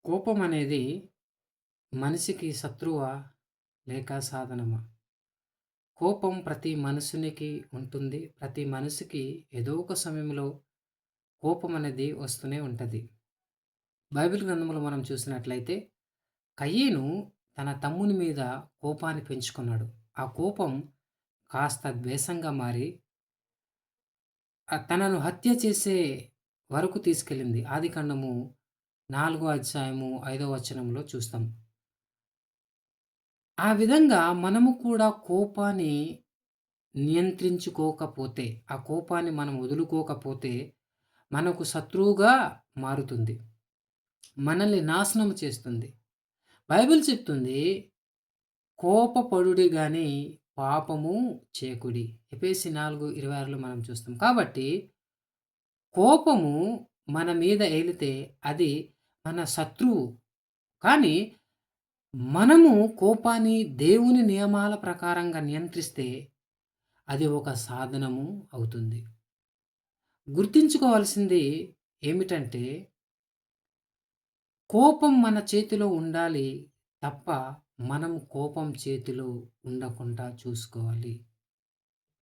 కోపం అనేది మనిషికి శత్రువా? లేక సాధనమా? కోపం ప్రతి మనుషునికి ఉంటుంది. ప్రతి మనిషికి ఏదో ఒక సమయంలో కోపం అనేది వస్తూనే ఉంటది. బైబిల్ గ్రంథంలో మనం చూసినట్లయితే కయీను తన తమ్ముని మీద కోపాన్ని పెంచుకున్నాడు. ఆ కోపం కాస్త ద్వేషంగా మారి తనను హత్య చేసే వరకు తీసుకెళ్ళింది. ఆదికాండము 4 అధ్యాయము 5 వచనంలో చూస్తాం. ఆ విధంగా మనము కూడా కోపాన్ని నియంత్రించుకోకపోతే, ఆ కోపాన్ని మనం వదులుకోకపోతే, మనకు శత్రువుగా మారుతుంది. మనల్ని నాశనం చేస్తుంది. బైబిల్ చెప్తుంది, కోపపడుడి గాని పాపము చేయకుడి. ఎఫెసీ 4:26లో మనం చూస్తాం. కాబట్టి కోపము మన మీద ఏలితే అది మన శత్రువు. కానీ మనము కోపాన్ని దేవుని నియమాల ప్రకారంగా నియంత్రిస్తే అది ఒక సాధనము అవుతుంది. గుర్తుంచుకోవాల్సింది ఏమిటంటే, కోపం మన చేతిలో ఉండాలి తప్ప, మనం కోపం చేతిలో ఉండకుండా చూసుకోవాలి.